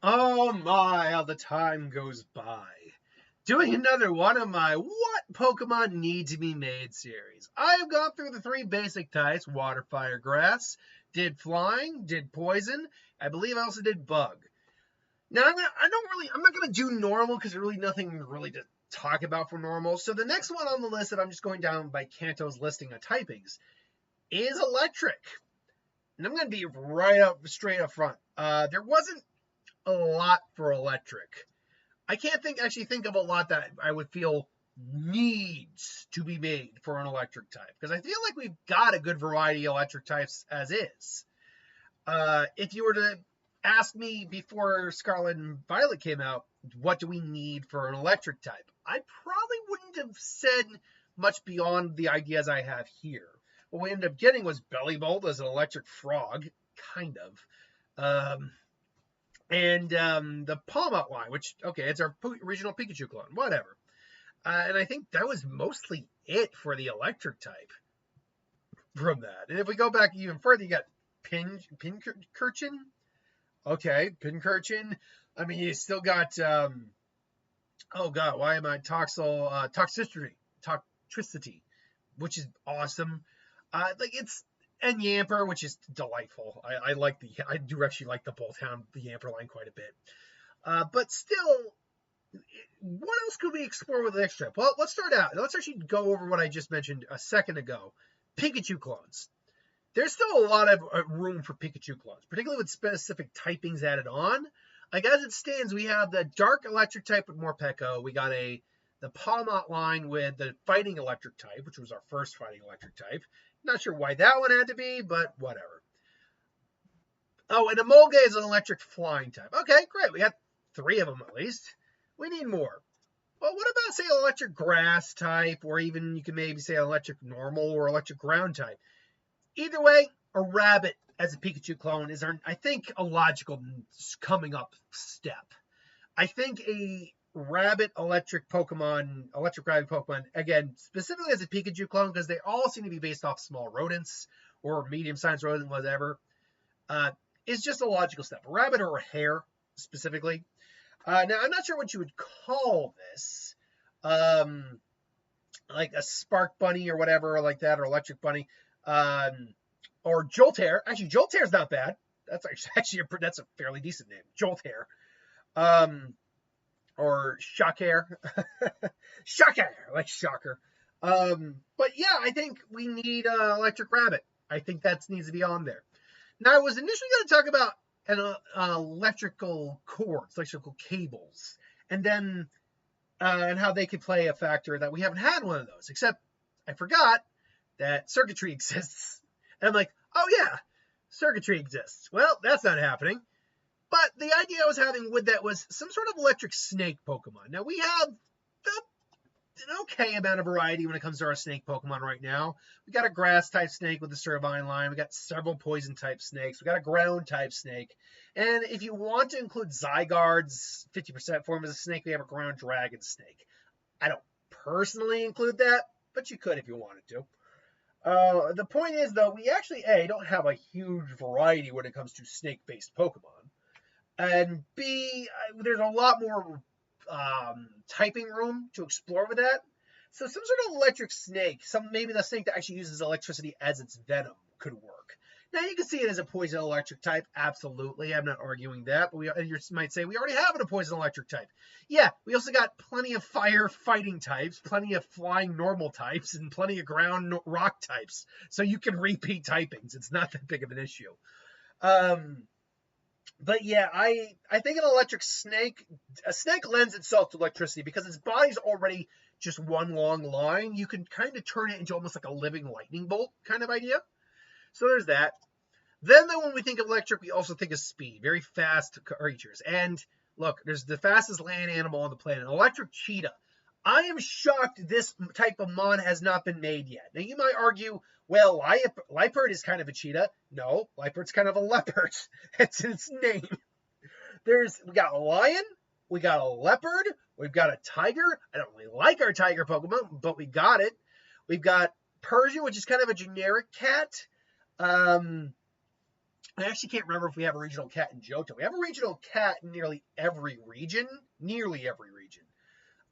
Oh my, how the time goes by. Doing another one of my What Pokemon Need to Be Made series. I have gone through the three basic types, water, fire, grass, did flying, did poison, I believe I also did bug. Now I'm not gonna do normal because there's really nothing really to talk about for normal. So the next one on the list that I'm just going down by Kanto's listing of typings is electric. And I'm gonna be right up straight up front. There wasn't a lot for electric. I can't think of a lot that I would feel needs to be made for an electric type because I feel like we've got a good variety of electric types as is. If you were to ask me before Scarlet and Violet came out, what do we need for an electric type? I probably wouldn't have said much beyond the ideas I have here. What we ended up getting was Bellibolt as an electric frog, kind of. And the Palmot line, which, okay, it's our regional Pikachu clone, whatever. And I think that was mostly it for the electric type from that. And if we go back even further, you got Pincurchin. Okay, Pincurchin. I mean, you still got, oh God, why am I Toxtricity, which is awesome. And Yamper, which is delightful. I do actually like the Bolthound, the Yamper line quite a bit. But still, what else could we explore with the next trip? Well, let's start out. Let's actually go over what I just mentioned a second ago. Pikachu clones. There's still a lot of room for Pikachu clones, particularly with specific typings added on. Like as it stands, we have the dark electric type with Morpeko. We got the Palmot line with the fighting electric type, which was our first fighting electric type. Not sure why that one had to be, but whatever. Oh, and Emolga is an electric flying type. Okay, great. We got 3 of them at least. We need more. Well, what about, say, electric grass type, or even you can maybe say electric normal or electric ground type? Either way, a rabbit as a Pikachu clone is, I think, a logical coming up step. I think a rabbit electric rabbit Pokemon, again, specifically as a Pikachu clone, because they all seem to be based off small rodents or medium-sized rodents, whatever, is just a logical step. A rabbit or a hare, specifically. Now, I'm not sure what you would call this, like a Spark Bunny or whatever like that, or Electric Bunny, or Joltear. Actually, Joltear's not bad. That's actually that's a fairly decent name, Joltear. Or Shockhair. Shockhair, like Shocker. But yeah, I think we need Electric Rabbit. I think that needs to be on there. Now, I was initially going to talk about electrical cords, electrical cables, and then and how they could play a factor that we haven't had one of those, except I forgot that circuitry exists. And I'm like, oh yeah, circuitry exists. Well, that's not happening. But the idea I was having with that was some sort of electric snake Pokemon. Now, we have an okay amount of variety when it comes to our snake Pokemon right now. We got a grass-type snake with the Servine line. We got several poison-type snakes. We got a ground-type snake. And if you want to include Zygarde's 50% form as a snake, we have a ground dragon snake. I don't personally include that, but you could if you wanted to. The point is, though, we actually, A, don't have a huge variety when it comes to snake-based Pokemon. And B, there's a lot more typing room to explore with that. So some sort of electric snake, maybe the snake that actually uses electricity as its venom could work. Now, you can see it as a poison electric type, absolutely. I'm not arguing that, but you might say we already have a poison electric type. Yeah, we also got plenty of fire fighting types, plenty of flying normal types, and plenty of ground rock types. So you can repeat typings. It's not that big of an issue. But yeah, I think a snake lends itself to electricity because its body's already just one long line. You can kind of turn it into almost like a living lightning bolt kind of idea. So there's that. Then when we think of electric, we also think of speed, very fast creatures. And look, there's the fastest land animal on the planet, electric cheetah. I am shocked this type of mon has not been made yet. Now, you might argue, well, Liepard is kind of a cheetah. No, Liepard's kind of a leopard. It's its name. We got a lion, we got a leopard, we've got a tiger. I don't really like our tiger Pokemon, but we got it. We've got Persian, which is kind of a generic cat. I actually can't remember if we have a regional cat in Johto. We have a regional cat in nearly every region.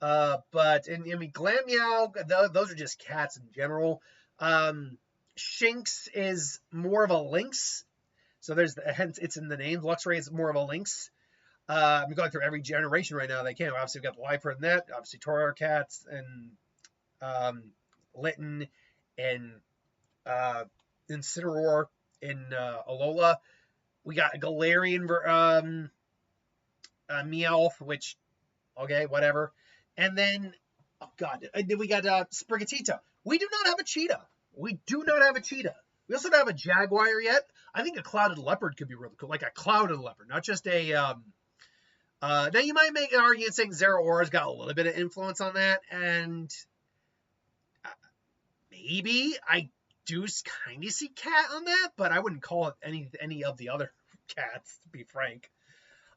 But I mean, Glameow, those are just cats in general. Shinx is more of a lynx, so hence it's in the name. Luxray is more of a lynx. I'm going through every generation right now they can. Obviously, we've got Lifer and that. Obviously, Tauros cats and Litten and Incineroar in Alola. We got Galarian Meowth, which, okay, whatever. And then, oh god, we got Sprigatito. We do not have a cheetah. We also don't have a Jaguar yet. I think a clouded leopard could be really cool, like a clouded leopard, not just a. Now you might make an argument saying Zeraora's got a little bit of influence on that, and maybe I do kind of see cat on that, but I wouldn't call it any of the other cats, to be frank.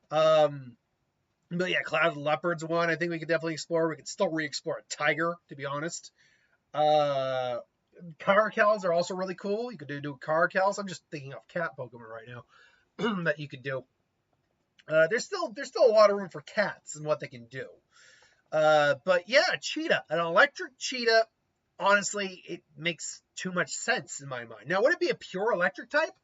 But yeah, clouded leopard's one I think we could definitely explore. We could still re-explore a tiger, to be honest. Caracals are also really cool. You could do Caracals. I'm just thinking of cat Pokemon right now that you could do. There's still a lot of room for cats and what they can do. But yeah, cheetah, an electric cheetah. Honestly, it makes too much sense in my mind. Now, would it be a pure electric type?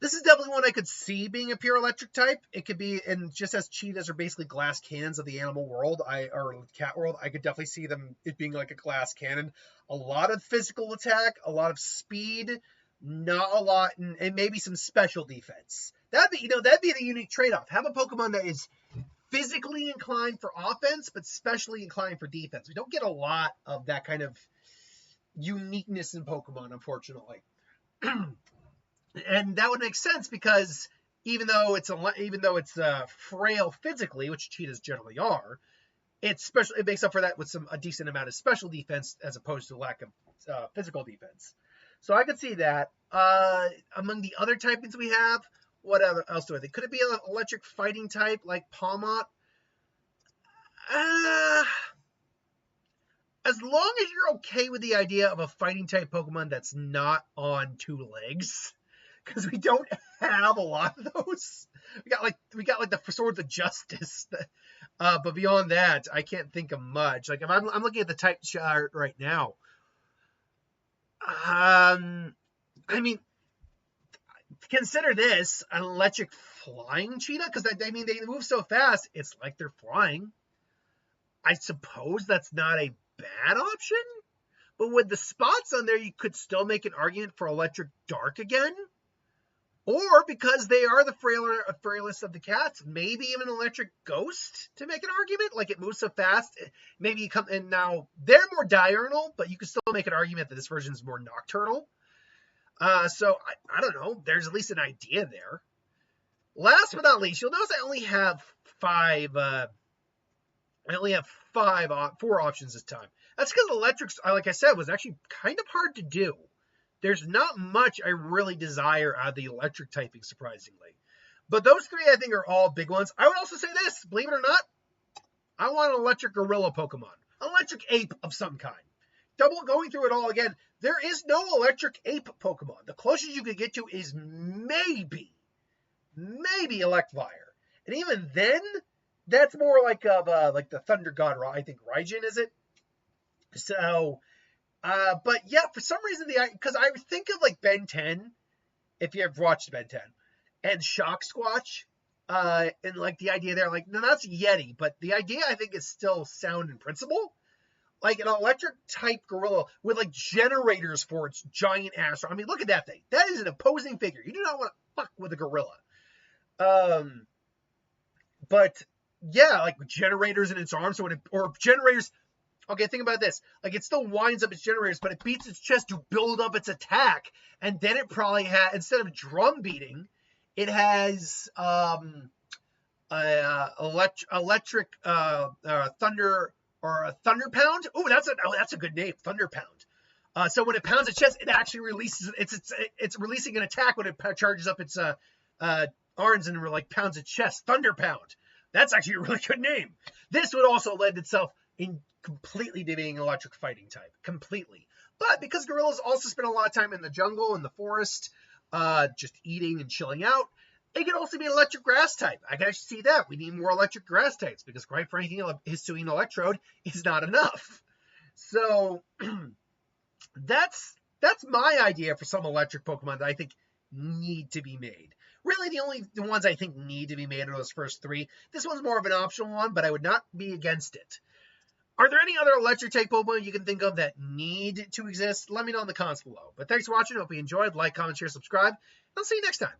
This is definitely one I could see being a pure electric type. It could be, and just as cheetahs are basically glass cannons of the animal world, or cat world, I could definitely see it being like a glass cannon. A lot of physical attack, a lot of speed, not a lot, and maybe some special defense. That'd be the unique trade-off. Have a Pokemon that is physically inclined for offense, but specially inclined for defense. We don't get a lot of that kind of uniqueness in Pokemon, unfortunately. And that would make sense because even though it's frail physically, which cheetahs generally are, it makes up for that with a decent amount of special defense as opposed to lack of physical defense. So I could see that. Among the other typings we have, what else do I think? Could it be an electric fighting type like Palmot? As long as you're okay with the idea of a fighting type Pokemon that's not on two legs, because we don't have a lot of those. We got like the Swords of Justice, but beyond that, I can't think of much. Like if I'm looking at the type chart right now, I mean, consider this an electric flying cheetah, because I mean they move so fast, it's like they're flying. I suppose that's not a bad option, but with the spots on there, you could still make an argument for electric dark again. Or because they are the frailest of the cats, maybe even an electric ghost to make an argument. Like it moves so fast, maybe you come and now they're more diurnal, but you can still make an argument that this version is more nocturnal. So I don't know. There's at least an idea there. Last but not least, you'll notice I only have four options this time. That's because electrics, like I said, was actually kind of hard to do. There's not much I really desire out of the electric typing, surprisingly. But those three, I think, are all big ones. I would also say this, believe it or not, I want an electric gorilla Pokemon. Electric ape of some kind. Going through it all again, there is no electric ape Pokemon. The closest you could get to is maybe Electivire. And even then, that's more like the Thunder God, I think Raijin, is it? So... but yeah, for some reason, because I think of like Ben 10, if you ever watched Ben 10, and Shock Squatch, and like the idea there, like, no, that's Yeti, but the idea I think is still sound in principle. Like an electric type gorilla with like generators for its giant ass. I mean, look at that thing. That is an opposing figure. You do not want to fuck with a gorilla. But yeah, like generators in its arms, or generators. Okay, think about this. Like, it still winds up its generators, but it beats its chest to build up its attack. And then it probably has, instead of drum beating, it has electric thunder, or a thunder pound. Oh, that's a good name, thunder pound. So when it pounds its chest, it actually releases. It's releasing an attack when it charges up its arms and like pounds its chest. Thunder pound. That's actually a really good name. This would also lend itself in completely to being an electric fighting type, completely. But because gorillas also spend a lot of time in the jungle, in the forest, just eating and chilling out. It can also be an electric grass type. I can actually see that. We need more electric grass types because, quite frankly, Hisuian Electrode is not enough. So that's my idea for some electric Pokemon that I think need to be made. Really, the ones I think need to be made are those first three. This one's more of an optional one, but I would not be against it. Are there any other electric type Pokemon you can think of that need to exist? Let me know in the comments below. But thanks for watching. Hope you enjoyed. Like, comment, share, subscribe. I'll see you next time.